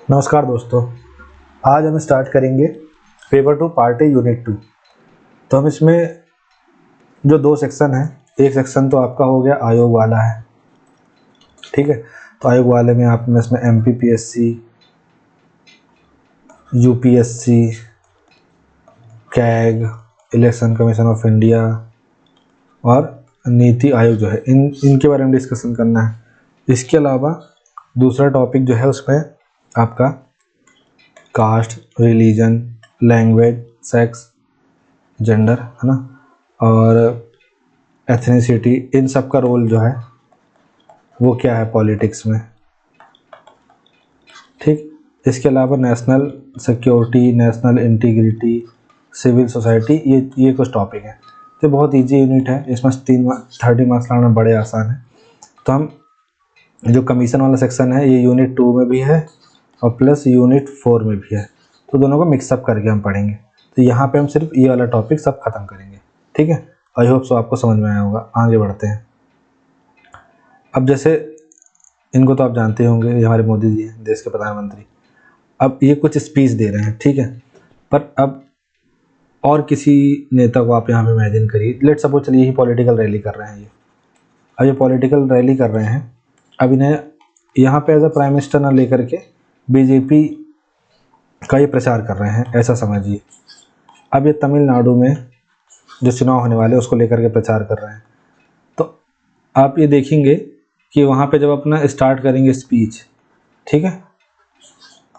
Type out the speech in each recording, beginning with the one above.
नमस्कार दोस्तों, आज हम स्टार्ट करेंगे पेपर 2 पार्ट ए यूनिट 2। तो हम इसमें जो दो सेक्शन हैं, एक सेक्शन तो आपका हो गया आयोग वाला है, ठीक है। तो आयोग वाले में आपने इसमें MPPSC, UPSC, CAG, election commission of India और नीति आयोग जो है, इनके बारे में डिस्कशन करना है। इसके अलावा दूसरा टॉपिक जो है उसमें आपका caste, religion, language, sex, gender, है ना, और एथनिसिटी, इन सब का रोल जो है वो क्या है पॉलिटिक्स में, ठीक। इसके अलावा national security, national integrity, civil society, ये कुछ टॉपिक है। तो बहुत इजी यूनिट है, इसमें 30 मार्क्स लाना बड़े आसान है। तो हम जो कमीशन वाला सेक्शन है ये यूनिट 2 में भी है और प्लस यूनिट 4 में भी है, तो दोनों को मिक्सअप करके हम पढ़ेंगे। तो यहाँ पे हम सिर्फ ये वाला टॉपिक सब खत्म करेंगे, ठीक है। आई होप सो आपको समझ में आया होगा। आगे बढ़ते हैं। अब जैसे इनको तो आप जानते होंगे, ये हमारे मोदी जी हैं, देश के प्रधानमंत्री। अब ये कुछ स्पीच दे रहे हैं, ठीक है। पर अब और किसी नेता को आप यहाँ पे इमेजिन करिए, लेट सपोज, चलिए यही पॉलिटिकल रैली कर रहे हैं ये। अब ये पॉलिटिकल रैली कर रहे हैं, अब इन्हें यहाँ पे एज अ प्राइम मिनिस्टर ना लेकर के बीजेपी का ये प्रचार कर रहे हैं, ऐसा समझिए। अब ये तमिलनाडु में जो चुनाव होने वाले हैं उसको लेकर के प्रचार कर रहे हैं। तो आप ये देखेंगे कि वहाँ पे जब अपना स्टार्ट करेंगे स्पीच, ठीक है,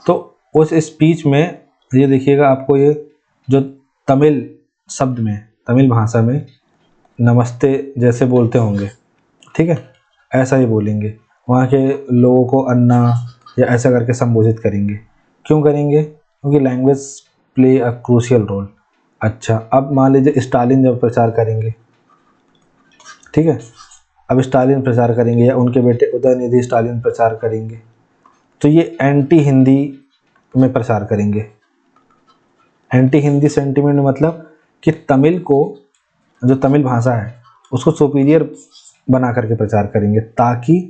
तो उस स्पीच में ये देखिएगा आपको ये जो तमिल शब्द में, तमिल भाषा में नमस्ते जैसे बोलते होंगे, ठीक है, ऐसा ही बोलेंगे। वहाँ के लोगों को अन्ना या ऐसा करके संबोधित करेंगे। क्यों करेंगे? क्योंकि language play a crucial role. अच्छा, अब मान लीजिए स्टालिन जब प्रचार करेंगे, ठीक है, अब स्टालिन प्रचार करेंगे या उनके बेटे उदयनिधि स्टालिन प्रचार करेंगे, तो ये एंटी हिंदी में प्रचार करेंगे। एंटी हिंदी सेंटिमेंट मतलब कि तमिल को, जो तमिल भाषा है उसको सुपीरियर बना करके प्रचार करेंगे, ताकि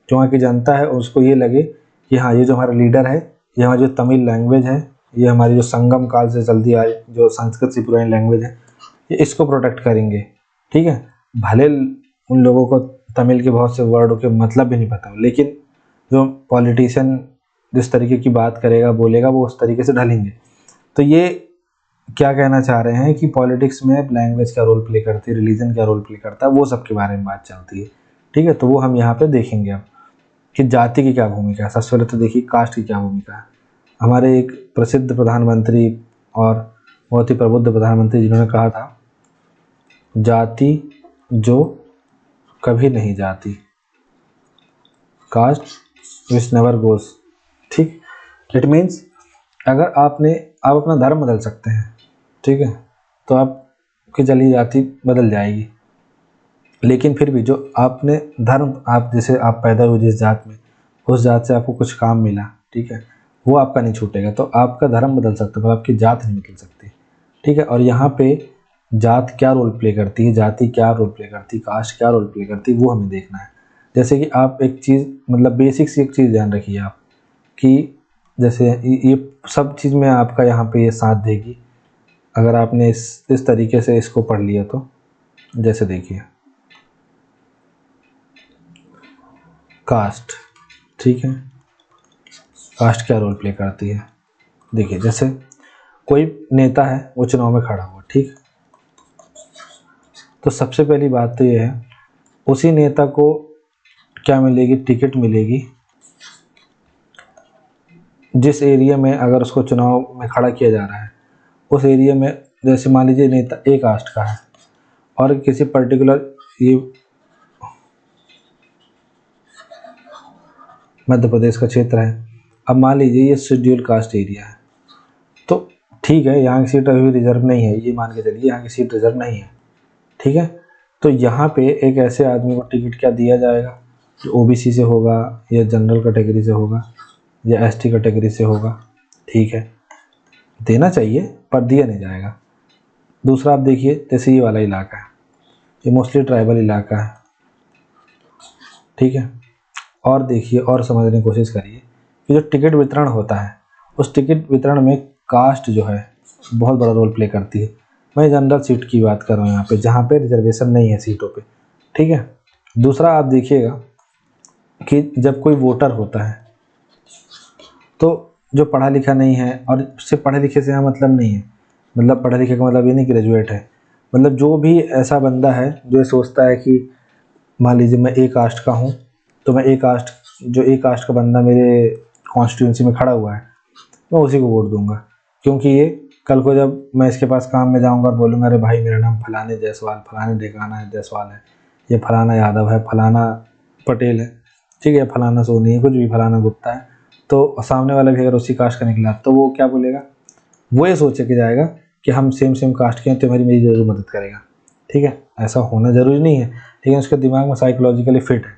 जो वहाँ की जनता है उसको ये लगे कि हाँ, ये जो हमारा लीडर है, ये हमारी जो तमिल लैंग्वेज है, ये हमारी जो संगम काल से चलती आई जो संस्कृत से पुरानी लैंग्वेज है, ये इसको प्रोटेक्ट करेंगे, ठीक है। भले उन लोगों को तमिल के बहुत से वर्ड के मतलब भी नहीं पता हो, लेकिन जो पॉलिटिशियन जिस तरीके की बात करेगा, बोलेगा, वो उस तरीके से ढलेंगे। तो ये क्या कहना चाह रहे हैं कि पॉलिटिक्स में लैंग्वेज क्या रोल प्ले करती है, रिलीजन क्या रोल प्ले करता है, वो सब के बारे में बात चलती है, ठीक है। तो वो हम यहाँ पे देखेंगे अब कि जाति की क्या भूमिका है। सबसे पहले तो देखिए कास्ट की क्या भूमिका है। हमारे एक प्रसिद्ध प्रधानमंत्री और बहुत ही प्रबुद्ध प्रधानमंत्री जिन्होंने कहा था, जाति जो कभी नहीं जाती, कास्ट विच नेवर गोज, ठीक। इट मीन्स अगर आप अपना धर्म बदल सकते हैं, ठीक है, तो आपकी चली जाति बदल जाएगी, लेकिन फिर भी जो आपने धर्म, आप जैसे आप पैदा हुए जिस जात में, उस जात से आपको कुछ काम मिला, ठीक है, वो आपका नहीं छूटेगा। तो आपका धर्म बदल सकता है पर आपकी जात नहीं बदल सकती, ठीक है। और यहाँ पे जात क्या रोल प्ले करती है, जाति क्या रोल प्ले करती है, कास्ट क्या रोल प्ले करती है, वो हमें देखना है। जैसे कि आप एक चीज़, मतलब बेसिक सी एक चीज़ ध्यान रखिए आप, कि जैसे ये सब चीज़ में आपका यहाँ पे ये साथ देगी अगर आपने इस तरीके से इसको पढ़ लिया तो। जैसे देखिए कास्ट, ठीक है, कास्ट क्या रोल प्ले करती है। देखिए जैसे कोई नेता है, वो चुनाव में खड़ा हुआ, ठीक, तो सबसे पहली बात तो ये है, उसी नेता को क्या मिलेगी, टिकट मिलेगी जिस एरिया में अगर उसको चुनाव में खड़ा किया जा रहा है, उस एरिया में, जैसे मान लीजिए नेता एक कास्ट का है और किसी पर्टिकुलर, ये मध्य प्रदेश का क्षेत्र है, अब मान लीजिए ये शेड्यूल कास्ट एरिया है, तो ठीक है, यहाँ की सीट अभी रिजर्व नहीं है, ये मान के चलिए यहाँ की सीट रिजर्व नहीं है, ठीक है। तो यहाँ पे एक ऐसे आदमी को टिकट क्या दिया जाएगा जो ओबीसी से होगा या जनरल कैटेगरी से होगा या एसटी कैटेगरी से होगा, ठीक है, देना चाहिए पर दिया नहीं जाएगा। दूसरा आप देखिए, जैसे ये वाला इलाका है, ये मोस्टली ट्राइबल इलाका है, ठीक है। और देखिए और समझने की कोशिश करिए कि जो टिकट वितरण होता है उस टिकट वितरण में कास्ट जो है बहुत बड़ा रोल प्ले करती है। मैं जनरल सीट की बात कर रहा हूँ यहाँ पे, जहाँ पे रिजर्वेशन नहीं है सीटों पे, ठीक है। दूसरा आप देखिएगा कि जब कोई वोटर होता है तो जो पढ़ा लिखा नहीं है, और सिर्फ पढ़े लिखे से यहाँ मतलब नहीं है, मतलब पढ़े लिखे का मतलब ये नहीं ग्रेजुएट है, मतलब जो भी ऐसा बंदा है जो ये सोचता है कि मान लीजिए मैं ए कास्ट का हूँ, तो मैं ए कास्ट, जो ए कास्ट का बंदा मेरे कॉन्स्टिट्यूंसी में खड़ा हुआ है मैं उसी को वोट दूंगा। क्योंकि ये कल को जब मैं इसके पास काम में जाऊंगा और बोलूँगा अरे भाई मेरा नाम फलाने जायसवाल, फलाने ढेकाना है जायसवाल है, ये फलाना यादव है, फलाना पटेल है, ठीक है, फलाना सोनी है, कुछ भी फलाना गुप्ता है, तो सामने वाला भी अगर उसी कास्ट का निकला तो वो क्या बोलेगा, वो ये सोच के जाएगा कि हम सेम सेम कास्ट के हैं तो मेरी ज़रूर मदद करेगा, ठीक है। ऐसा होना ज़रूरी नहीं है, लेकिन उसके दिमाग में साइकोलॉजिकली फिट है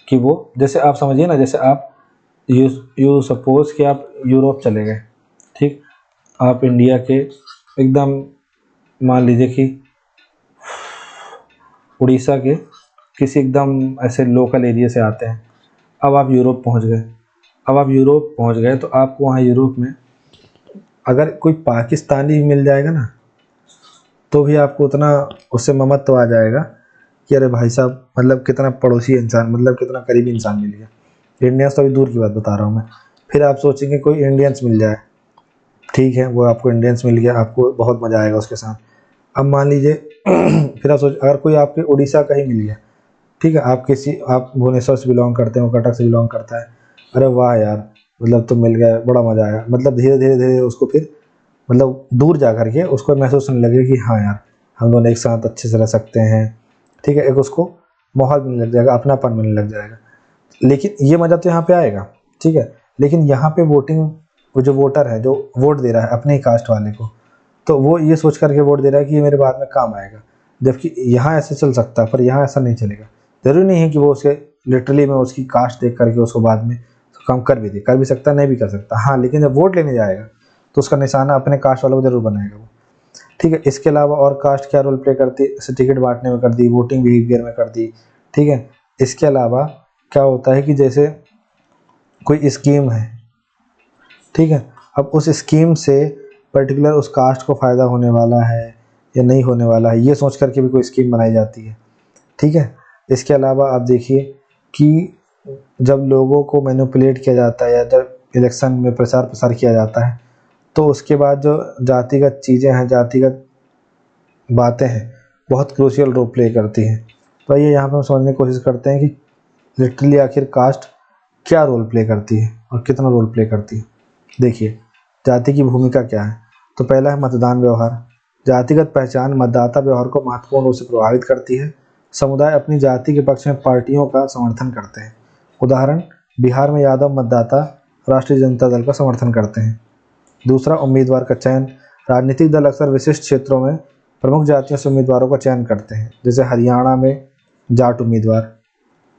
कि वो, जैसे आप समझिए ना, जैसे आप यू सपोज कि आप यूरोप चले गए, ठीक, आप इंडिया के एकदम मान लीजिए कि उड़ीसा के किसी एकदम ऐसे लोकल एरिया से आते हैं, अब आप यूरोप पहुंच गए। अब आप यूरोप पहुंच गए तो आपको वहाँ यूरोप में अगर कोई पाकिस्तानी भी मिल जाएगा ना तो भी आपको उतना उससे ममत्व तो आ जाएगा कि अरे भाई साहब, मतलब कितना पड़ोसी इंसान, मतलब कितना करीबी इंसान मिल गया। इंडियंस तो अभी दूर की बात बता रहा हूँ मैं। फिर आप सोचेंगे कोई इंडियंस मिल जाए, ठीक है, वो आपको इंडियंस मिल गया, आपको बहुत मज़ा आएगा उसके साथ। अब मान लीजिए फिर आप सोच, अगर कोई आपके उड़ीसा का ही मिल गया, ठीक है, आप भुवनेश्वर से बिलोंग करते हैं, वो कटक से बिलोंग करता है, अरे वाह यार, मतलब तो मिल गया, बड़ा मज़ा आया। मतलब धीरे धीरे धीरे उसको फिर, मतलब दूर जा कर के उसको महसूस होने लगे कि हाँ यार, हम दोनों एक साथ अच्छे से रह सकते हैं, ठीक है, एक उसको माहौल मिलने लग जाएगा, अपनापन मिलने लग जाएगा। लेकिन ये मज़ा तो यहाँ पे आएगा, ठीक है, लेकिन यहाँ पे वोटिंग, वो जो वोटर है जो वोट दे रहा है अपने ही कास्ट वाले को, तो वो ये सोच करके वोट दे रहा है कि ये मेरे बाद में काम आएगा। जबकि यहाँ ऐसे चल सकता है, पर यहाँ ऐसा नहीं चलेगा। ज़रूरी नहीं है कि वो उसके लिटरली में उसकी कास्ट देख करके उसको बाद में काम कर भी सकता है, नहीं भी कर सकता, हाँ, लेकिन जब वोट लेने जाएगा तो उसका निशाना अपने कास्ट वालों को जरूर बनाएगा वो, ठीक है। इसके अलावा और कास्ट क्या रोल प्ले करती है, जैसे टिकट बांटने में कर दी, वोटिंग बिहेवियर में कर दी, ठीक है। इसके अलावा क्या होता है कि जैसे कोई स्कीम है, ठीक है, अब उस स्कीम से पर्टिकुलर उस कास्ट को फ़ायदा होने वाला है या नहीं होने वाला है, ये सोच करके भी कोई स्कीम बनाई जाती है, ठीक है। इसके अलावा आप देखिए कि जब लोगों को मैनिपुलेट किया जाता है या जब इलेक्शन में प्रचार प्रसार किया जाता है, तो उसके बाद जो जातिगत चीज़ें हैं, जातिगत बातें हैं, बहुत क्रूशियल रोल प्ले करती हैं। तो ये यहाँ पर हम समझने की कोशिश करते हैं कि लिटरली आखिर कास्ट क्या रोल प्ले करती है और कितना रोल प्ले करती है। देखिए, जाति की भूमिका क्या है। तो पहला है मतदान व्यवहार। जातिगत पहचान मतदाता व्यवहार को महत्वपूर्ण रूप से प्रभावित करती है। समुदाय अपनी जाति के पक्ष में पार्टियों का समर्थन करते हैं। उदाहरण, बिहार में यादव मतदाता राष्ट्रीय जनता दल का समर्थन करते हैं। दूसरा, उम्मीदवार का चयन। राजनीतिक दल अक्सर विशिष्ट क्षेत्रों में प्रमुख जातियों से उम्मीदवारों का चयन करते हैं, जैसे हरियाणा में जाट उम्मीदवार।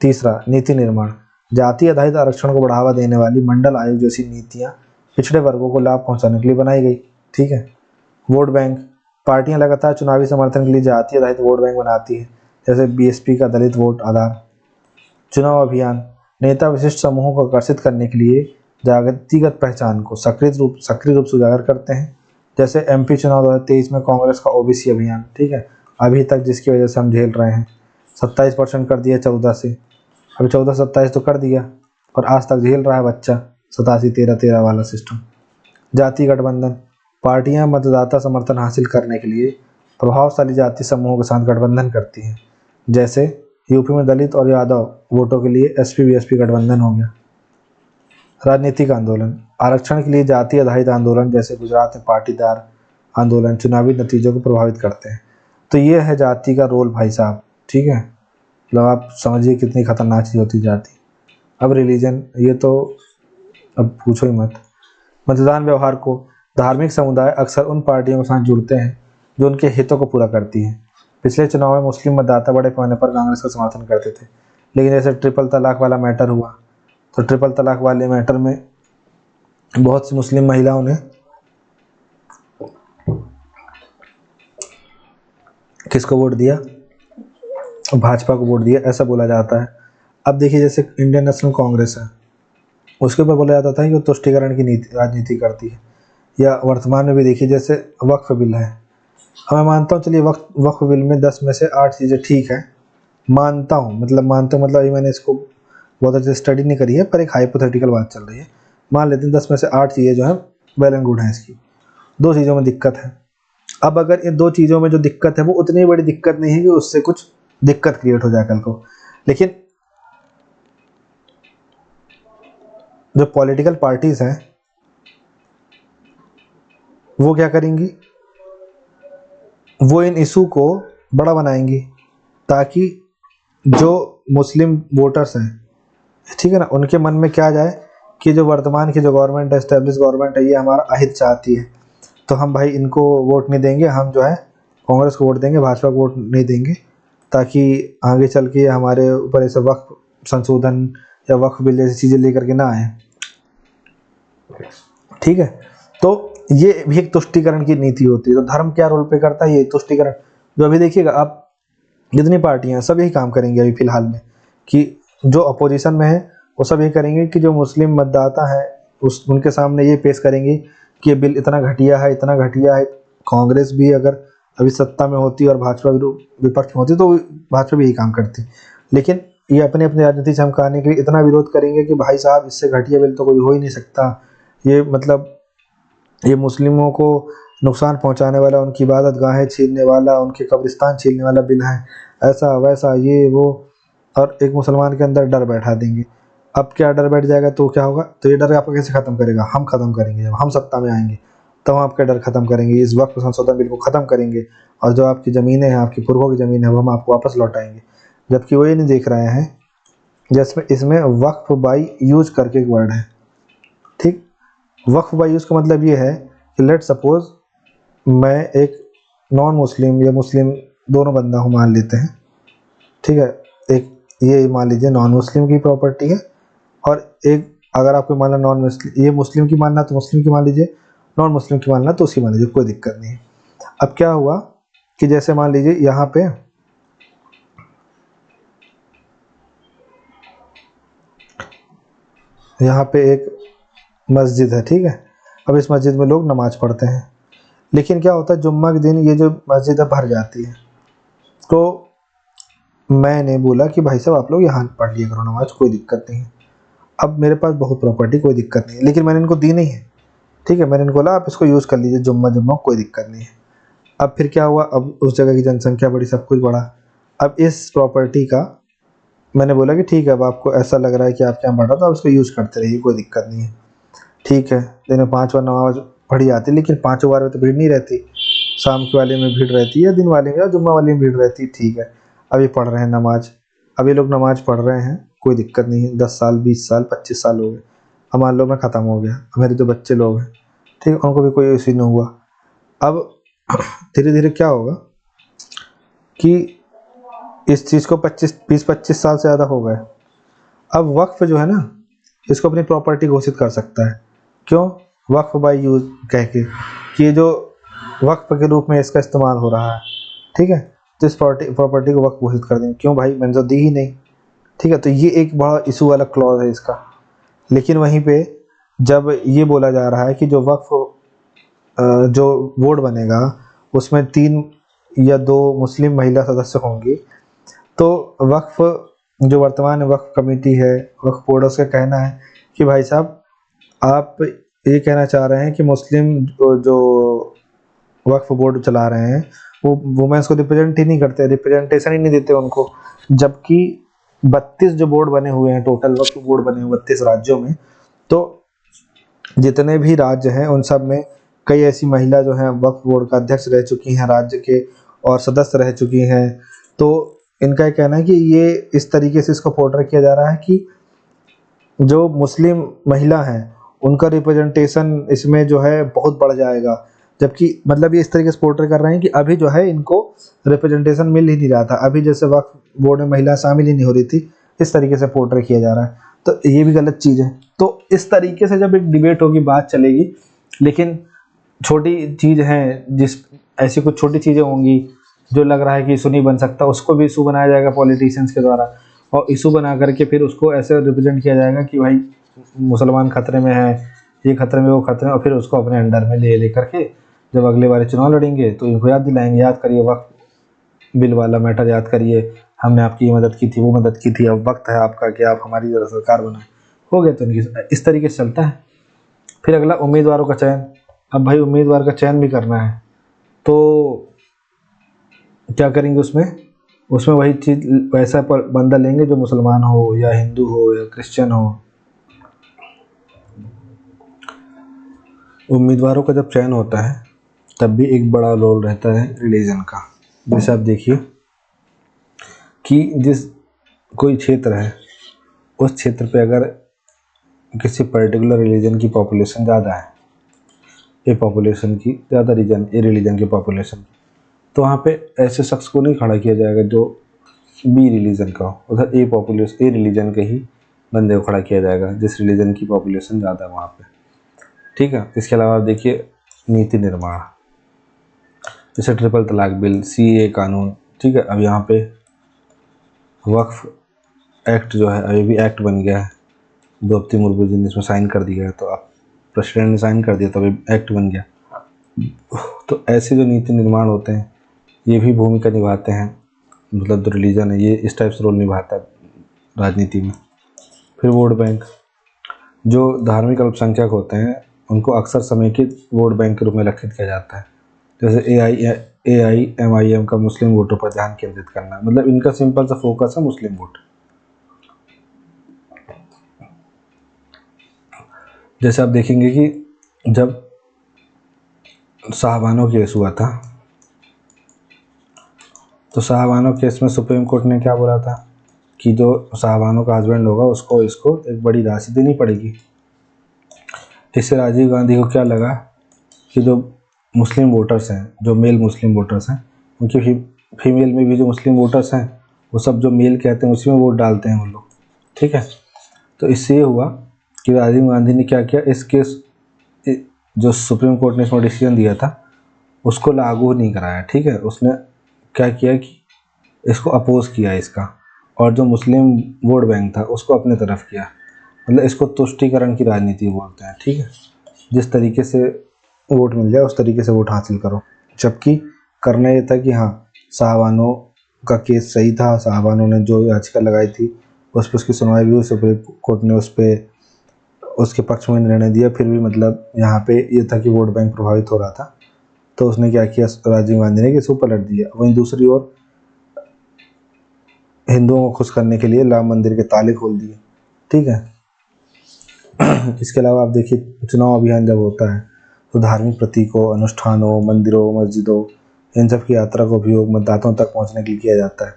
तीसरा, नीति निर्माण। जाति आधारित आरक्षण को बढ़ावा देने वाली मंडल आयोग जैसी नीतियां पिछड़े वर्गों को लाभ पहुंचाने के लिए बनाई गई, ठीक है। Vote bank. पार्टियां लगातार चुनावी समर्थन के लिए जाति आधारित वोट बैंक बनाती है, जैसे बीएसपी का दलित वोट आधार। चुनाव अभियान। नेता विशिष्ट समूहों को आकर्षित करने के लिए जातिगत पहचान को सक्रिय रूप से उजागर करते हैं, जैसे एमपी चुनाव 2023 में कांग्रेस का ओबीसी अभियान, ठीक है, अभी तक जिसकी वजह से हम झेल रहे हैं। 27% कर दिया 14 से, अभी 14 27 तो कर दिया, और आज तक झेल रहा है बच्चा 87-13-13 वाला सिस्टम। जाति गठबंधन। पार्टियां मतदाता समर्थन हासिल करने के लिए प्रभावशाली जाति समूहों के साथ गठबंधन करती हैं, जैसे यूपी में दलित और यादव वोटों के लिए एसपी बीएसपी गठबंधन हो गया। राजनीतिक आंदोलन। आरक्षण के लिए जाति आधारित आंदोलन, जैसे गुजरात में पाटीदार आंदोलन, चुनावी नतीजों को प्रभावित करते हैं। तो ये है जाति का रोल भाई साहब, ठीक है। मतलब आप समझिए कितनी खतरनाक चीज़ होती जाति। अब रिलीजन, ये तो अब पूछो ही मत। मतदान व्यवहार को। धार्मिक समुदाय अक्सर उन पार्टियों के साथ जुड़ते हैं जो उनके हितों को पूरा करती हैं। पिछले चुनाव में मुस्लिम मतदाता बड़े पैमाने पर कांग्रेस का समर्थन करते थे, लेकिन जैसे ट्रिपल तलाक वाला मैटर हुआ, तो ट्रिपल तलाक वाले मैटर में बहुत सी मुस्लिम महिलाओं ने किसको वोट दिया, भाजपा को वोट दिया, ऐसा बोला जाता है। अब देखिए, जैसे इंडियन नेशनल कांग्रेस है, उसके ऊपर बोला जाता था कि वो तुष्टिकरण की नीति राजनीति करती है। या वर्तमान में भी देखिए जैसे वक्फ बिल है, मैं मानता हूँ चलिए वक्फ बिल में 10 में से 8 चीज़ें ठीक है, मानता हूँ, मतलब ये मैंने इसको बहुत अच्छे से स्टडी नहीं करी है, पर एक हाइपोथेटिकल बात चल रही है, मान लेते हैं 10 में से 8 चीज़ें जो है वेल एंड गुड हैं, इसकी 2 चीज़ों में दिक्कत है। अब अगर इन 2 चीज़ों में जो दिक्कत है वो उतनी बड़ी दिक्कत नहीं है कि उससे कुछ दिक्कत क्रिएट हो जाए कल को, लेकिन जो पॉलिटिकल पार्टीज हैं वो क्या करेंगी, वो इन इशू को बड़ा बनाएंगी ताकि जो मुस्लिम वोटर्स हैं, ठीक है ना, उनके मन में क्या जाए कि जो वर्तमान की जो गवर्नमेंट है, एस्टेब्लिश गवर्नमेंट है, ये हमारा अहित चाहती है, तो हम भाई इनको वोट नहीं देंगे, हम जो है कांग्रेस को वोट देंगे, भाजपा को वोट नहीं देंगे, ताकि आगे चल के हमारे ऊपर ऐसे वक्फ संशोधन या वक्फ बिल जैसी चीज़ें लेकर के ना आए। ठीक है, तो ये भी एक तुष्टिकरण की नीति होती है। तो धर्म क्या रोल प्ले करता है, ये तुष्टिकरण। जो अभी देखिएगा आप, जितनी पार्टियां सब यही काम करेंगे अभी फिलहाल में, कि जो अपोजिशन में है वो सब ये करेंगे कि जो मुस्लिम मतदाता है उनके सामने ये पेश करेंगे कि ये बिल इतना घटिया है, इतना घटिया है। कांग्रेस भी अगर अभी सत्ता में होती और भाजपा विपक्ष में होती तो भाजपा भी यही काम करती, लेकिन ये अपने अपने राजनीति चमकाने के लिए इतना विरोध करेंगे कि भाई साहब इससे घटिया बिल तो कोई हो ही नहीं सकता, ये मतलब ये मुस्लिमों को नुकसान पहुंचाने वाला, उनकी इबादत गाहें छीनने वाला, उनके कब्रिस्तान छीनने वाला बिल है, ऐसा वैसा ये वो, और एक मुसलमान के अंदर डर बैठा देंगे। अब क्या डर बैठ जाएगा तो क्या होगा, तो ये डर आपका कैसे ख़त्म करेगा, हम ख़त्म करेंगे, जब हम सत्ता में आएंगे तब हम आपका डर ख़त्म करेंगे, इस वक्त संशोधन बिल को ख़त्म करेंगे, और जो आपकी ज़मीनें हैं, आपकी पुरखों की ज़मीन है, वो हम आपको वापस लौटाएंगे। जबकि वो ये नहीं देख रहे हैं, जिसमें इसमें वक्फ बाई यूज करके एक वर्ड है, ठीक। वक्फ बाई यूज का मतलब ये है कि लेट सपोज मैं एक नॉन मुस्लिम या मुस्लिम दोनों बंदा हूँ मान लेते हैं, ठीक है, एक ये मान लीजिए नॉन मुस्लिम की प्रॉपर्टी है, और एक अगर आपको मानना नॉन मुस्लिम, ये मुस्लिम की मानना तो मुस्लिम की मान लीजिए, नॉन मुस्लिम की मानना तो उसकी मान लीजिए, कोई दिक्कत नहीं है। अब क्या हुआ कि जैसे मान लीजिए यहाँ पे एक मस्जिद है, ठीक है। अब इस मस्जिद में लोग नमाज पढ़ते हैं, लेकिन क्या होता है जुम्मा के दिन ये जो मस्जिद है भर जाती है, तो मैंने बोला कि भाई साहब आप लोग यहाँ पढ़ लिया करो नमाज, कोई दिक्कत नहीं है। अब मेरे पास बहुत प्रॉपर्टी, कोई दिक्कत नहीं है, लेकिन मैंने इनको दी नहीं है, ठीक है, मैंने इनको बोला आप इसको यूज़ कर लीजिए जुम्मा, कोई दिक्कत नहीं है। अब फिर क्या हुआ, अब उस जगह की जनसंख्या बढ़ी, सब कुछ बढ़ा। अब इस प्रॉपर्टी का मैंने बोला कि ठीक है, अब आपको ऐसा लग रहा है कि आपके यहाँ बढ़ा, तो आप इसको यूज़ करते रहिए, कोई दिक्कत नहीं है, ठीक है। दिन में 5 बार नमाज पढ़ी जाती, लेकिन 5 बार में तो भीड़ नहीं रहती, शाम के वाले में भीड़ रहती है, दिन वाले में या जुम्मा वाले में भीड़ रहती है, ठीक है। अभी पढ़ रहे हैं नमाज, अभी लोग नमाज पढ़ रहे हैं, कोई दिक्कत नहीं है, 10 साल 20 साल 25 साल हो गए, अब मान लो मैं ख़त्म हो गया, मेरे जो बच्चे लोग हैं, ठीक है, उनको भी कोई इश्यू नहीं हुआ। अब धीरे धीरे क्या होगा कि इस चीज़ को 20-25 साल से ज़्यादा हो गए, अब वक्फ जो है ना इसको अपनी प्रॉपर्टी घोषित कर सकता है। क्यों, वक्फ बाय यूज कह के कि ये जो वक्फ के रूप में इसका इस्तेमाल हो रहा है, ठीक है, तो इस प्रॉपर्टी को वक्फ घोषित कर देंगे। क्यों भाई, मैंने तो दी ही नहीं, ठीक है। तो ये एक बड़ा इशू वाला क्लॉज है इसका। लेकिन वहीं पे जब ये बोला जा रहा है कि जो वक्फ जो बोर्ड बनेगा उसमें 3 या 2 मुस्लिम महिला सदस्य होंगी, तो वक्फ जो वर्तमान वक्फ कमेटी है, वक्फ बोर्ड, उसका कहना है कि भाई साहब आप ये कहना चाह रहे हैं कि मुस्लिम जो वक्फ बोर्ड चला रहे हैं वो वुमेन्स को रिप्रेजेंट ही नहीं करते, रिप्रेजेंटेशन ही नहीं देते उनको। जबकि 32 जो बोर्ड बने हुए हैं, टोटल वक्फ बोर्ड बने हुए 32 राज्यों में, तो जितने भी राज्य हैं उन सब में कई ऐसी महिला जो हैं वक्फ बोर्ड का अध्यक्ष रह चुकी हैं राज्य के, और सदस्य रह चुकी हैं। तो इनका ये कहना है कि ये इस तरीके से इसको पोर्ट्रे किया जा रहा है कि जो मुस्लिम महिला हैं उनका रिप्रेजेंटेशन इसमें जो है बहुत बढ़ जाएगा। जबकि मतलब ये इस तरीके से पोर्ट्रे कर रहे हैं कि अभी जो है इनको रिप्रेजेंटेशन मिल ही नहीं रहा था, अभी जैसे वक्फ बोर्ड में महिला शामिल ही नहीं हो रही थी, इस तरीके से पोर्ट्रे किया जा रहा है। तो ये भी गलत चीज़ है। तो इस तरीके से जब एक डिबेट होगी, बात चलेगी, लेकिन छोटी चीज़ हैं, जिस ऐसी कुछ छोटी चीज़ें होंगी जो लग रहा है कि इशू नहीं बन सकता, उसको भी इशू बनाया जाएगा पॉलिटिशियंस के द्वारा, और इशू बना करके फिर उसको ऐसे रिप्रेजेंट किया जाएगा कि भाई मुसलमान खतरे में है, ये खतरे में, वो खतरे में, और फिर उसको अपने अंडर में ले करके जब अगले बार चुनाव लड़ेंगे तो इनको याद दिलाएंगे, याद करिए वक्त बिल वाला मैटर, याद करिए हमने आपकी ये मदद की थी, वो मदद की थी, अब वक्त है आपका कि आप हमारी जरा सरकार बनाए। हो गया। तो इनकी इस तरीके से चलता है। फिर अगला उम्मीदवारों का चयन। अब भाई उम्मीदवार का चयन भी करना है तो क्या करेंगे उसमें वही चीज़, वैसा बंदा लेंगे जो मुसलमान हो या हिंदू हो या क्रिश्चियन हो। उम्मीदवारों का जब चयन होता है तब भी एक बड़ा रोल रहता है रिलीजन का। जैसे आप देखिए कि जिस कोई क्षेत्र है, उस क्षेत्र पे अगर किसी पर्टिकुलर रिलीजन की पॉपुलेशन ज़्यादा है, ए पॉपुलेशन की ज़्यादा रिलीजन की पॉपुलेशन, तो वहाँ पे ऐसे शख्स को नहीं खड़ा किया जाएगा जो बी रिलीजन का हो, उधर ए रिलीजन के ही बंदे को खड़ा किया जाएगा जिस रिलीजन की पॉपुलेशन ज़्यादा है वहाँ पे। ठीक है। इसके अलावा आप देखिए नीति निर्माण, जैसे ट्रिपल तलाक बिल, सीए कानून। ठीक है। अब यहाँ पे वक्फ एक्ट जो है, अभी भी एक्ट बन गया है, द्रौपदी मुर्मू जी ने इसमें साइन कर दिया है, तो अब प्रेसिडेंट ने साइन कर दिया तो अभी एक्ट बन गया। तो ऐसे जो नीति निर्माण होते हैं ये भी भूमिका निभाते हैं, मतलब जो रिलीजन है ये इस टाइप से रोल निभाता है राजनीति में। फिर वोट बैंक, जो धार्मिक अल्पसंख्यक होते हैं उनको अक्सर समेकित वोट बैंक के रूप में लक्षित किया जाता है। जैसे AIMIM का मुस्लिम वोटों पर ध्यान केंद्रित करना, मतलब इनका सिंपल सा फोकस है मुस्लिम वोट। जैसे आप देखेंगे कि जब साहबानो केस हुआ था तो साहबानो केस में सुप्रीम कोर्ट ने क्या बोला था कि जो साहबानो का हस्बैंड होगा उसको एक बड़ी राशि देनी पड़ेगी। इससे राजीव गांधी को क्या लगा कि जो मुस्लिम वोटर्स हैं, जो मेल मुस्लिम वोटर्स हैं, उनकी फीमेल में भी जो मुस्लिम वोटर्स हैं वो सब जो मेल कहते हैं उसी में वोट डालते हैं वो लोग। ठीक है। तो इससे ये हुआ कि राजीव गांधी ने क्या किया, इस केस जो सुप्रीम कोर्ट ने इसमें डिसीजन दिया था उसको लागू नहीं कराया। ठीक है। उसने क्या किया कि इसको अपोज किया इसका, और जो मुस्लिम वोट बैंक था उसको अपने तरफ किया। मतलब इसको तुष्टीकरण की राजनीति बोलते हैं। ठीक है। जिस तरीके से वोट मिल जाए उस तरीके से वोट हासिल करो, जबकि करना ये था कि हाँ साहबानो का केस सही था, साहबानो ने जो याचिका लगाई थी उस पर उसकी सुनवाई भी हुई, सुप्रीम कोर्ट ने उसके पक्ष में निर्णय दिया। फिर भी मतलब यहाँ पे ये था कि वोट बैंक प्रभावित हो रहा था, तो उसने क्या किया राजीव गांधी ने कि इसको पलट दिया। वहीं दूसरी ओर हिंदुओं को खुश करने के लिए राम मंदिर के ताले खोल दिए। ठीक है। इसके अलावा आप देखिए चुनाव अभियान जब होता है तो धार्मिक प्रतीकों, अनुष्ठानों, मंदिरों, मस्जिदों, इन सब की यात्रा का उपयोग मतदाताओं तक पहुंचने के लिए किया जाता है।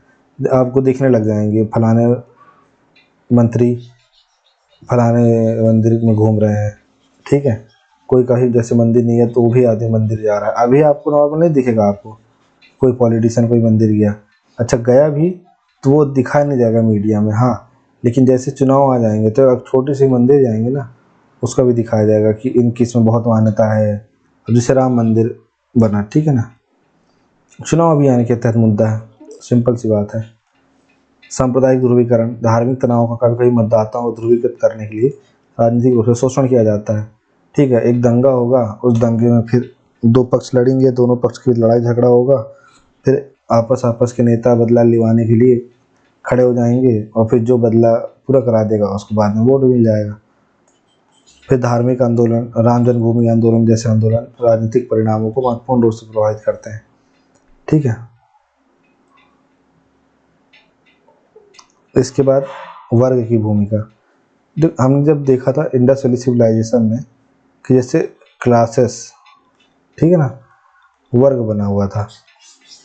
आपको देखने लग जाएंगे फलाने मंत्री फलाने मंदिर में घूम रहे हैं। ठीक है। कोई कहीं जैसे मंदिर नहीं है तो वो भी आदमी मंदिर जा रहा है। अभी आपको नॉर्मल नहीं दिखेगा, आपको कोई पॉलिटिशियन कोई मंदिर गया, अच्छा गया भी तो वो दिखाया नहीं जाएगा मीडिया में। हाँ, लेकिन जैसे चुनाव आ जाएंगे तो अब छोटी सी मंदिर जाएंगे ना, उसका भी दिखाया जाएगा कि इनकी इसमें बहुत मान्यता है। अब जैसे राम मंदिर बना, ठीक है ना, चुनाव अभियान के तहत मुद्दा है, सिंपल सी बात है। सांप्रदायिक ध्रुवीकरण, धार्मिक तनाव का कभी कभी मतदाताओं को ध्रुवीकृत करने के लिए राजनीतिक रूप से शोषण किया जाता है। ठीक है। एक दंगा होगा, उस दंगे में फिर दो पक्ष लड़ेंगे, दोनों पक्ष की लड़ाई झगड़ा होगा, फिर आपस के नेता बदला लिवाने के लिए खड़े हो जाएंगे, और फिर जो बदला पूरा करा देगा उसको बाद में वोट मिल जाएगा। फिर धार्मिक आंदोलन, राम जन्मभूमि आंदोलन जैसे आंदोलन राजनीतिक परिणामों को महत्वपूर्ण रूप से प्रभावित करते हैं। ठीक है। इसके बाद वर्ग की भूमिका, हमने जब देखा था इंडस वैली सिविलाइजेशन में कि जैसे क्लासेस, ठीक है ना, वर्ग बना हुआ था,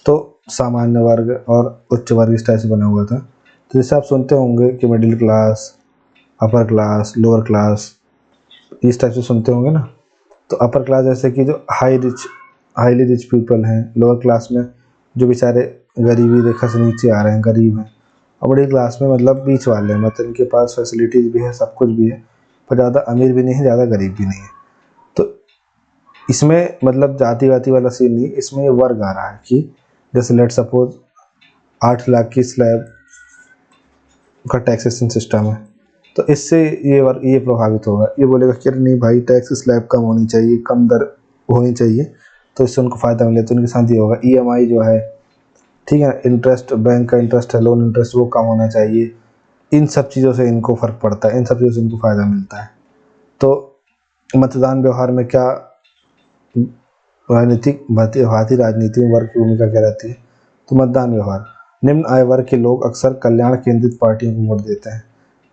तो सामान्य वर्ग और उच्च वर्ग इस टाइप से बना हुआ था। तो जैसे आप सुनते होंगे कि middle class, upper class, lower class, इस टाइप से सुनते होंगे ना। तो अपर क्लास जैसे कि जो हाईली रिच पीपल हैं, लोअर क्लास में जो बेचारे गरीबी रेखा से नीचे आ रहे हैं, गरीब हैं, और बड़ी क्लास में मतलब बीच वाले हैं, मतलब इनके पास फैसिलिटीज़ भी है, सब कुछ भी है, पर ज़्यादा अमीर भी नहीं है, ज़्यादा गरीब भी नहीं है। तो इसमें मतलब जाति वाति वाला सीन नहीं, इसमें ये वर्ग आ रहा है कि जैसे लेट सपोज 8 लाख की स्लैब का टैक्सेशन सिस्टम है, तो इससे ये प्रभावित होगा। ये बोलेगा कि अरे नहीं भाई, टैक्स स्लैब कम होनी चाहिए, कम दर होनी चाहिए, तो इससे उनको फ़ायदा मिले। तो उनके साथ ये होगा। EMI जो है, ठीक है, इंटरेस्ट, बैंक का इंटरेस्ट है, लोन इंटरेस्ट, वो कम होना चाहिए। इन सब चीज़ों से इनको फ़र्क पड़ता है, इन सब चीज़ों से इनको फ़ायदा मिलता है। तो मतदान व्यवहार में क्या भारतीय राजनीति में वर्ग की भूमिका क्या रहती है? तो मतदान व्यवहार, निम्न आय वर्ग के लोग अक्सर कल्याण केंद्रित पार्टियों को वोट देते हैं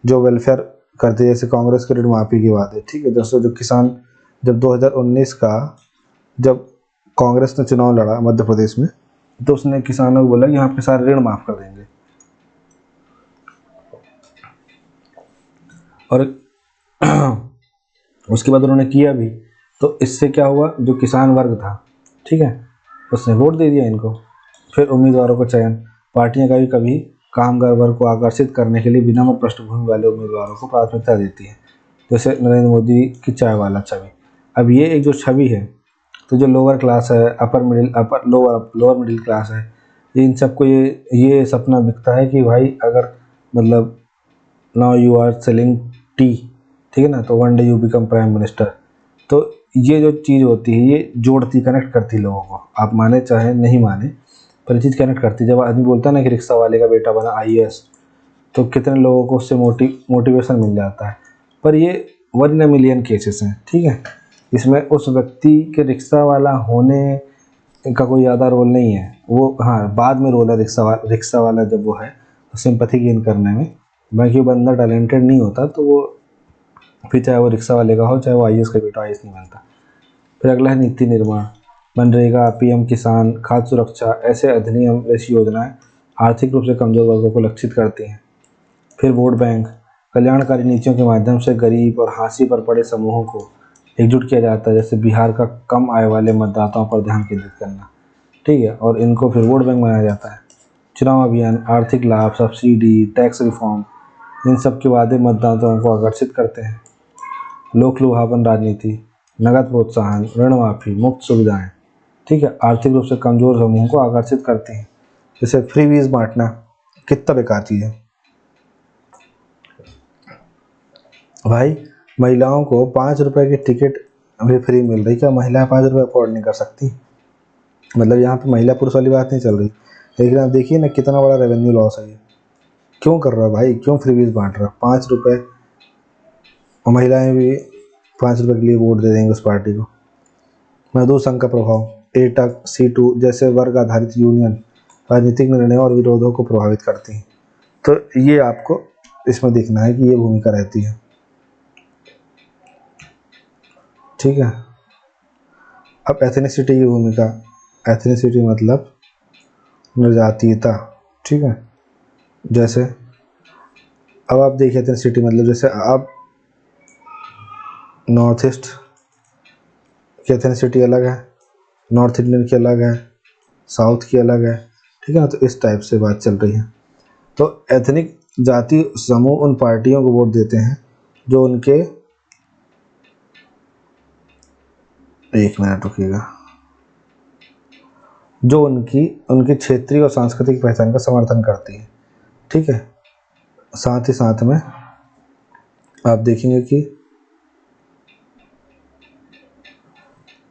जो वेलफेयर करते हैं, जैसे कांग्रेस के ऋण माफी की बात है, ठीक है। दोस्तों, जो किसान, जब 2019 का जब कांग्रेस ने चुनाव लड़ा मध्य प्रदेश में, तो उसने किसानों को बोला कि आपके सारे ऋण माफ कर देंगे। और उसके बाद उन्होंने किया भी। तो इससे क्या हुआ, जो किसान वर्ग था, ठीक है, उसने वोट दे दिया इनको। फिर उम्मीदवारों का चयन, पार्टियां कभी कभी कामगार वर्ग को आकर्षित करने के लिए विनम्र पृष्ठभूमि वाले उम्मीदवारों को प्राथमिकता देती है, जैसे नरेंद्र मोदी की चाय वाला छवि। अब ये एक जो छवि है, तो जो लोअर क्लास है, लोअर मिडिल क्लास है, इन सबको ये सपना दिखता है कि भाई अगर मतलब now you are selling tea, ठीक है ना, तो one day you become prime minister. तो ये जो चीज़ होती है, ये जोड़ती, कनेक्ट करती लोगों को, आप माने चाहे नहीं माने, पर ये चीज़ कनेक्ट करती है। जब आदमी बोलता है ना कि रिक्शा वाले का बेटा बना IAS, तो कितने लोगों को उससे मोटिवेशन मिल जाता है। पर ये 1 in a million केसेस हैं, ठीक है। इसमें उस व्यक्ति के रिक्शा वाला होने का कोई ज़्यादा रोल नहीं है। वो हाँ, बाद में रोल है रिक्शा वाला जब वो है तो सिंपैथी गेन करने में। बाकी वो बंदा टैलेंटेड नहीं होता तो वो फिर चाहे वो रिक्शा वाले का हो, चाहे वो IAS का बेटा, IAS नहीं बनता। फिर अगला है नीति निर्माण, मनरेगा, PM किसान, खाद्य सुरक्षा, ऐसे अधिनियम, ऐसी योजनाएं आर्थिक रूप से कमजोर वर्गों को लक्षित करती हैं। फिर वोट बैंक, कल्याणकारी नीतियों के माध्यम से गरीब और हाशिए पर पड़े समूहों को एकजुट किया जाता है, जैसे बिहार का कम आय वाले मतदाताओं पर ध्यान केंद्रित करना, ठीक है, और इनको फिर वोट बैंक बनाया जाता है। चुनाव अभियान, आर्थिक लाभ, सब्सिडी, टैक्स रिफॉर्म, इन सब के वादे मतदाताओं को आकर्षित करते हैं। लोक लुभावन राजनीति, नगद प्रोत्साहन, ऋण माफी, मुफ्त सुविधाएं, ठीक है, आर्थिक रूप से कमजोर समूहों को आकर्षित करती हैं। जैसे फ्रीबीज बांटना, कितना बेकार चीज़ है भाई। महिलाओं को 5 रुपए की टिकट अभी फ्री मिल रही, क्या महिलाएं 5 रुपये अफोर्ड नहीं कर सकती? मतलब यहाँ पे महिला पुरुष वाली बात नहीं चल रही, लेकिन आप देखिए ना कितना बड़ा रेवेन्यू लॉस है ये। क्यों कर रहा है भाई, क्यों फ्रीबीज बांट रहा है? 5 रुपये, और महिलाएं भी 5 रुपये के लिए वोट दे देंगे उस पार्टी को। मजदूर संघ का प्रभाव, एटक, C2 जैसे वर्ग आधारित यूनियन राजनीतिक निर्णयों और विरोधों को प्रभावित करती हैं। तो ये आपको इसमें देखना है कि ये भूमिका रहती है, ठीक है। अब एथनिसिटी की भूमिका, एथनिसिटी मतलब निर्जातीयता, ठीक है। जैसे अब आप देखिए एथनिसिटी मतलब, जैसे आप नॉर्थ ईस्ट की एथनिसिटी अलग है, नॉर्थ इंडियन की अलग है, साउथ की अलग है, ठीक है ना। तो इस टाइप से बात चल रही है। तो एथनिक जाति समूह उन पार्टियों को वोट देते हैं जो उनके, एक मिनट रुकिएगा, जो उनकी क्षेत्रीय और सांस्कृतिक पहचान का समर्थन करती है, ठीक है। साथ ही साथ में आप देखेंगे कि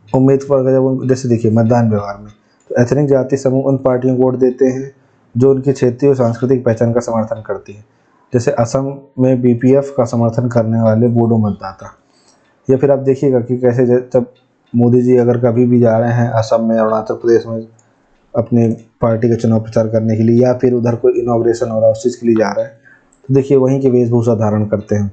उम्मीदवार का जब जैसे देखिए मतदान व्यवहार में, तो एथनिक जाति समूह उन पार्टियों को वोट देते हैं जो उनकी क्षेत्रीय और सांस्कृतिक पहचान का समर्थन करती है, जैसे असम में BPF का समर्थन करने वाले बोडो मतदाता। या फिर आप देखिएगा कि कैसे जब मोदी जी अगर कभी भी जा रहे हैं असम में, अरुणाचल प्रदेश में अपने पार्टी का चुनाव प्रचार करने के लिए, या फिर उधर कोई इनॉग्रेशन हो रहा है उस चीज़ के लिए जा रहे हैं, तो देखिए वहीं की वेशभूषा धारण करते हैं।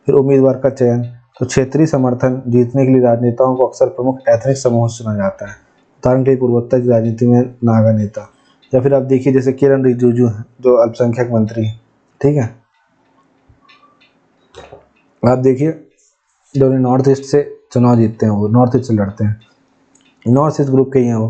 फिर उम्मीदवार का चयन, तो क्षेत्रीय समर्थन जीतने के लिए राजनेताओं को अक्सर प्रमुख एथनिक समूह से चुना जाता है। उदाहरण के लिए पूर्वोत्तर की राजनीति में नागा नेता, या फिर आप देखिए जैसे किरण रिजिजू हैं जो अल्पसंख्यक मंत्री हैं, ठीक है। आप देखिए जो नॉर्थ ईस्ट से चुनाव जीतते हैं, वो नॉर्थ ईस्ट से लड़ते हैं, नॉर्थ ईस्ट ग्रुप के ही हैं वो।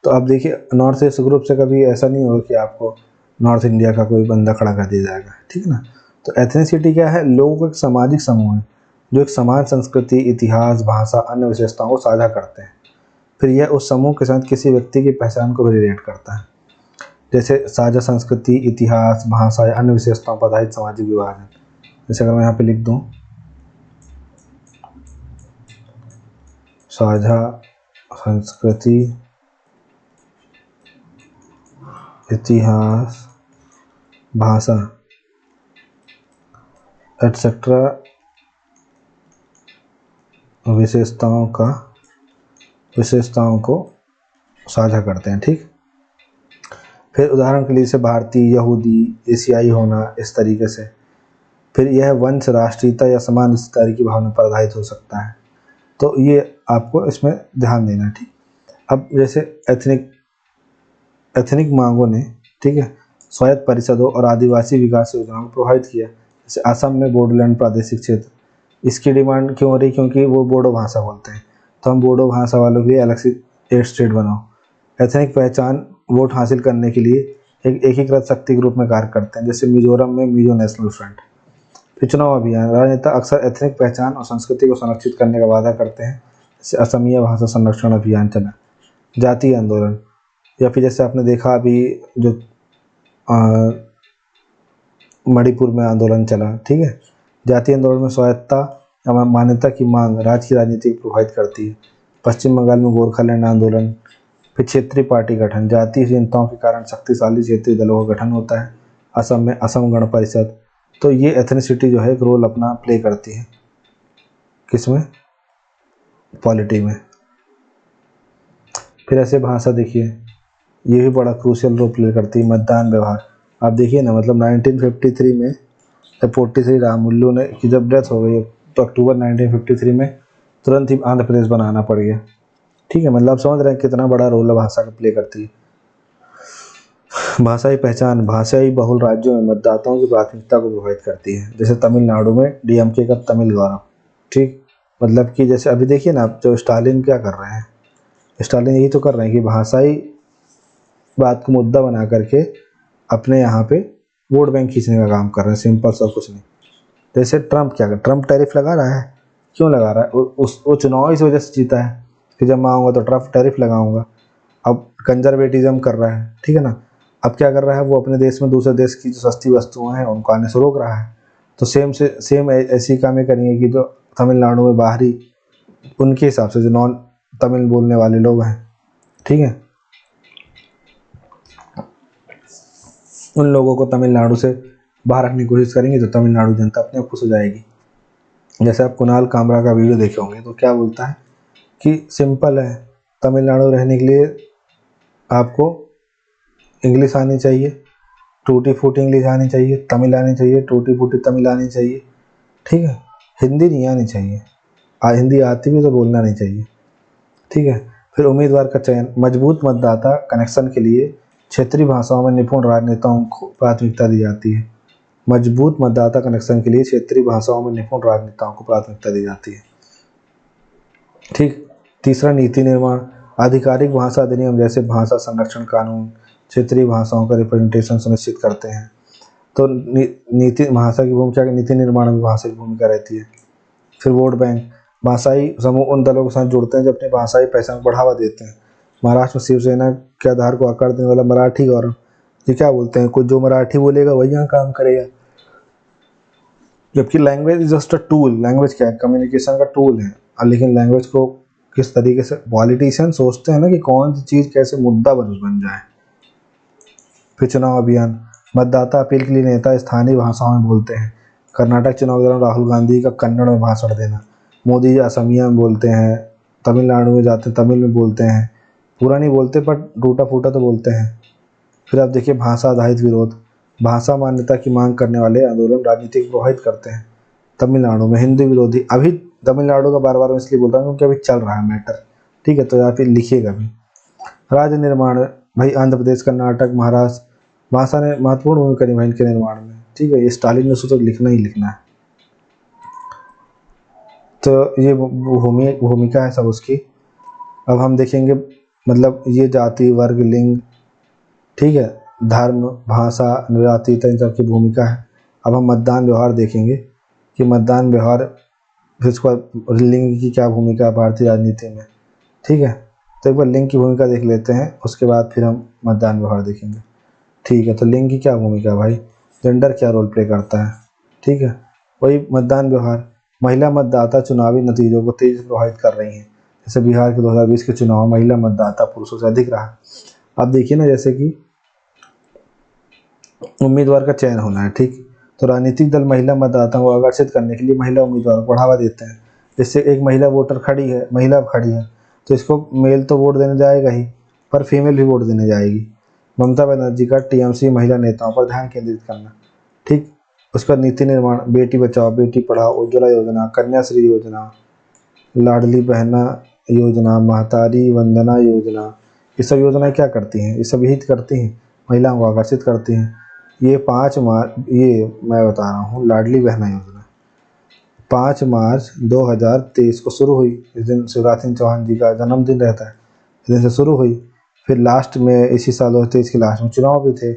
तो आप देखिए नॉर्थ ईस्ट ग्रुप से कभी ऐसा नहीं होगा कि आपको नॉर्थ इंडिया का कोई बंदा खड़ा कर दिया जाएगा, ठीक है ना। तो एथनिसिटी क्या है? लोगों का एक सामाजिक समूह है जो एक समान संस्कृति, इतिहास, भाषा, अन्य विशेषताओं को साझा करते हैं। फिर यह उस समूह के साथ किसी व्यक्ति की पहचान को भी रिलेट करता है, जैसे साझा संस्कृति, इतिहास, भाषा या अन्य विशेषताओं पर आधारित सामाजिक विभाजन। जैसे अगर मैं यहाँ पे लिख दूँ साझा संस्कृति, इतिहास, भाषा एटसेट्रा विशेषताओं को साझा करते हैं। ठीक, फिर उदाहरण के लिए जैसे भारतीय, यहूदी, एशियाई होना, इस तरीके से। फिर यह वंश, राष्ट्रीयता या समान हिस्सेदारी की भावना पर आधारित हो सकता है। तो ये आपको इसमें ध्यान देना है। ठीक, अब जैसे एथनिक मांगों ने, ठीक है, स्वायत्त परिषदों और आदिवासी विकास योजनाओं को प्रभावित किया। जैसे असम में बोडोलैंड प्रादेशिक क्षेत्र, इसकी डिमांड क्यों हो रही? क्योंकि वो बोडो भाषा बोलते हैं, तो हम बोडो भाषा वालों के लिए अलग से एक स्टेट बनाओ। एथनिक पहचान, वोट हासिल करने के लिए एक एकीकृत शक्ति के रूप में कार्य करते हैं, जैसे मिजोरम में मिजो नेशनल फ्रंट। फिर चुनाव अभियान, राजनेता अक्सर एथनिक पहचान और संस्कृति को संरक्षित करने का वादा करते हैं, जैसे असमिया भाषा संरक्षण अभियान चला। जातीय आंदोलन, या फिर जैसे आपने देखा अभी जो मणिपुर में आंदोलन चला। ठीक है, जातीय आंदोलन में स्वायत्तता या मान्यता की मांग राज्य की राजनीति को प्रभावित करती है। पश्चिम बंगाल में गोरखालैंड आंदोलन। फिर क्षेत्रीय पार्टी गठन, जातीय चिंताओं के कारण शक्तिशाली क्षेत्रीय दलों का गठन होता है। असम में असम गण परिषद। तो ये एथनिसिटी जो है एक रोल अपना प्ले करती है, किसमें? पॉलिटी में। फिर ऐसे भाषा देखिए, ये भी बड़ा क्रूशियल रोल प्ले करती है। मतदान व्यवहार, आप देखिए ना, मतलब 1953 में जब 43 रामुल्लू ने की जब डेथ हो गई, तो अक्टूबर 1953 में तुरंत ही आंध्र प्रदेश बनाना पड़ गया। ठीक है, मतलब आप समझ रहे हैं कितना बड़ा रोल भाषा का प्ले करती है। भाषाई पहचान, भाषाई बहुल राज्यों में मतदाताओं की प्राथमिकता को प्रभावित करती है। जैसे तमिलनाडु में डीएमके का तमिल गौरव। ठीक, मतलब कि जैसे अभी देखिए ना, आप जो स्टालिन क्या कर रहे हैं, स्टालिन यही तो कर रहे हैं कि भाषाई बात को मुद्दा बना करके अपने यहाँ पे वोट बैंक खींचने का काम कर रहे हैं, सिंपल सा, कुछ नहीं। जैसे ट्रंप क्या कर, ट्रंप टैरिफ लगा रहा है, क्यों लगा रहा है? वो चुनाव इस वजह से जीता है कि जब मैं आऊँगा तो ट्रंप टैरिफ लगाऊंगा। अब कंजर्वेटिज्म कर रहा है, ठीक है ना। अब क्या कर रहा है, वो अपने देश में दूसरे देश की जो सस्ती वस्तुएं हैं उनको आने से रोक रहा है। तो सेम ऐसी कामें करेंगे कि जो तमिलनाडु में बाहरी, उनके हिसाब से जो नॉन तमिल बोलने वाले लोग हैं, ठीक है, उन लोगों को तमिलनाडु से बाहर रखने की कोशिश करेंगे, तो तमिलनाडु जनता अपने आप खुश हो जाएगी। जैसे आप कुणाल कामरा का वीडियो देखे होंगे, तो क्या बोलता है कि सिंपल है, तमिलनाडु रहने के लिए आपको इंग्लिश आनी चाहिए, टूटी फूटी इंग्लिश आनी चाहिए, तमिल आनी चाहिए, टूटी फूटी तमिल आनी चाहिए। ठीक है, हिंदी नहीं आनी चाहिए, हिंदी आती भी तो बोलना नहीं चाहिए। ठीक है, फिर उम्मीदवार का चयन, मजबूत मतदाता कनेक्शन के लिए क्षेत्रीय भाषाओं में निपुण राजनेताओं को प्राथमिकता दी जाती है। मजबूत मतदाता कनेक्शन के लिए क्षेत्रीय भाषाओं में निपुण राजनेताओं को प्राथमिकता दी जाती है। ठीक, तीसरा नीति निर्माण, आधिकारिक भाषा अधिनियम जैसे भाषा संरक्षण कानून क्षेत्रीय भाषाओं का रिप्रेजेंटेशन सुनिश्चित करते हैं। तो नीति, भाषा की भूमिका, नीति निर्माण में भाषा की भूमिका रहती है। फिर वोट बैंक, भाषाई समूह उन दलों के साथ जुड़ते हैं जो अपनी भाषाई पहचान को बढ़ावा देते हैं। महाराष्ट्र में शिवसेना के आधार को आकार देने वाला मराठी गौरव, ये क्या बोलते हैं, कोई जो मराठी बोलेगा वही यहाँ काम करेगा। जबकि language is just a tool, language क्या है, कम्युनिकेशन का टूल है। लेकिन लैंग्वेज को किस तरीके से पॉलिटिशियन सोचते हैं ना कि कौन सी चीज़ कैसे मुद्दा बन जाए। फिर चुनाव अभियान, मतदाता अपील के लिए नेता स्थानीय भाषाओं में बोलते हैं। कर्नाटक चुनाव के दौरान राहुल गांधी का कन्नड़ में भाषण देना, मोदी जी असमिया में बोलते हैं, तमिलनाडु में जाते तमिल में बोलते हैं, पूरा नहीं बोलते पर टूटा फूटा तो बोलते हैं। फिर आप देखिए भाषा आधारित विरोध, भाषा मान्यता की मांग करने वाले आंदोलन राजनीति को प्रभावित करते हैं। तमिलनाडु में हिंदी विरोधी, अभी तमिलनाडु का बार बार मैं इसलिए बोल रहा हूँ क्योंकि अभी चल रहा है मैटर। ठीक है, तो यहाँ पे लिखिएगा भी। राज्य निर्माण, भाई आंध्र प्रदेश, कर्नाटक, महाराष्ट्र, भाषा ने महत्वपूर्ण भूमिका निभाई इनके निर्माण में। ठीक है, ये स्टालिन ने सोचा लिखना ही लिखना है। तो ये भूमिका है सब उसकी। अब हम देखेंगे, मतलब ये जाति, वर्ग, लिंग, ठीक है, धर्म, भाषा, जातीयता, इन सब की भूमिका है। अब हम मतदान व्यवहार देखेंगे कि मतदान व्यवहार, फिर उसके बाद लिंग की क्या भूमिका है भारतीय राजनीति में। ठीक है, तो एक बार लिंग की भूमिका देख लेते हैं, उसके बाद फिर हम मतदान व्यवहार देखेंगे। ठीक है, तो लिंग की क्या भूमिका है भाई, जेंडर क्या रोल प्ले करता है। ठीक है, वही मतदान व्यवहार, महिला मतदाता चुनावी नतीजों को तेजी से प्रभावित कर रही हैं। जैसे बिहार के 2020 के चुनाव महिला मतदाता पुरुषों से अधिक रहा। अब देखिए ना, जैसे कि उम्मीदवार का चयन होना है, ठीक, तो राजनीतिक दल महिला मतदाताओं को आकर्षित करने के लिए महिला उम्मीदवारों को बढ़ावा देते हैं। जैसे एक महिला वोटर खड़ी है, महिला खड़ी है, तो इसको मेल तो वोट देने जाएगा ही, पर फीमेल भी वोट देने जाएगी। ममता बनर्जी का टीएमसी महिला नेताओं पर ध्यान केंद्रित करना, ठीक, उसका नीति निर्माण, बेटी बचाओ बेटी पढ़ाओ, उज्ज्वला योजना, कन्याश्री योजना, लाडली बहना योजना, महतारी वंदना योजना, ये सब योजनाएं क्या करती हैं? ये सब यही करती हैं, महिलाओं को आकर्षित करती हैं। ये 5 मार्च, ये मैं बता रहा हूँ, लाडली बहना योजना 5 मार्च 2023 को शुरू हुई। इस दिन शिवराज सिंह चौहान जी का जन्मदिन रहता है, इस दिन से शुरू हुई। फिर लास्ट में इसी साल 2023 के लास्ट में चुनाव भी थे।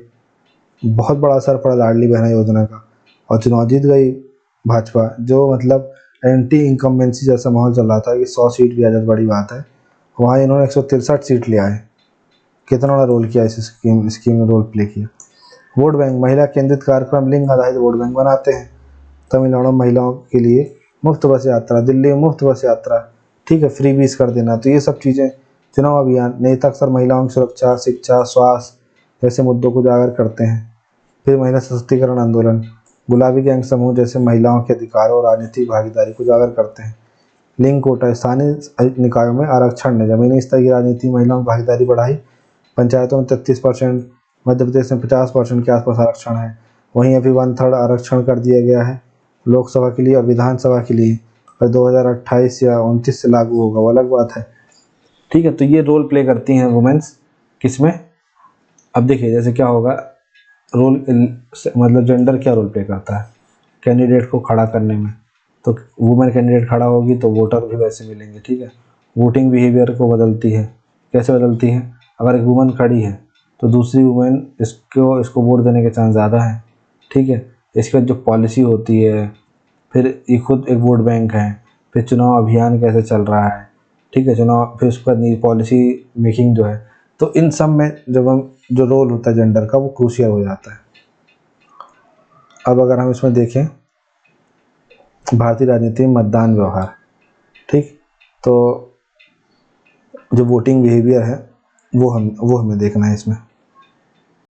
बहुत बड़ा असर पड़ा लाडली बहना योजना का, और चुनाव जीत गई भाजपा। जो मतलब एंटी इनकम्बेंसी जैसा माहौल चल रहा था कि 100 सीट भी आ जाए बड़ी बात है, वहाँ इन्होंने 163 सीट ले आए। कितना बड़ा रोल किया, इस स्कीम में रोल प्ले किया। वोट बैंक, महिला केंद्रित कार्यक्रम लिंग आधारित वोट बैंक बनाते हैं। तमिलनाडु में महिलाओं के लिए मुफ्त बस यात्रा, दिल्ली में मुफ्त बस यात्रा, ठीक है, फ्री बीस कर देना। तो ये सब चीज़ें, चुनाव अभियान, नेता अक्सर महिलाओं की सुरक्षा, शिक्षा, स्वास्थ्य जैसे मुद्दों को उजागर करते हैं। फिर महिला सशक्तिकरण आंदोलन, गुलाबी गैंग समूह जैसे महिलाओं के अधिकारों और राजनीतिक भागीदारी को उजागर करते हैं। लिंग कोटा, स्थानीय निकायों में आरक्षण ने जमीनी स्तर की राजनीति महिलाओं की भागीदारी बढ़ाई। पंचायतों में 33%, मध्य प्रदेश में 50% के आसपास आरक्षण है। वहीं अभी 1/3 आरक्षण कर दिया गया है लोकसभा के लिए और विधानसभा के लिए, और 2028 या 29 से लागू होगा, वो अलग बात है, ठीक है। तो ये रोल प्ले करती हैं वुमेन्स, किसमें? अब देखिए जैसे क्या होगा, रोल मतलब जेंडर क्या रोल प्ले करता है कैंडिडेट को खड़ा करने में। तो वुमेन कैंडिडेट खड़ा होगी तो वोटर भी वैसे मिलेंगे, ठीक है। वोटिंग बिहेवियर को बदलती है, कैसे बदलती है? अगर एक वुमेन खड़ी है तो दूसरी वुमेन इसको वोट देने के चांस ज़्यादा हैं, ठीक है। इसके जो पॉलिसी होती है, फिर ये खुद एक वोट बैंक है, फिर चुनाव अभियान कैसे चल रहा है, ठीक है, चुनाव, फिर उसका पॉलिसी मेकिंग जो है, तो इन सब में जब हम जो रोल होता है जेंडर का, वो क्रूशियल हो जाता है। अब अगर हम इसमें देखें भारतीय राजनीति में मतदान व्यवहार, ठीक, तो जो वोटिंग बिहेवियर है वो हमें देखना है इसमें।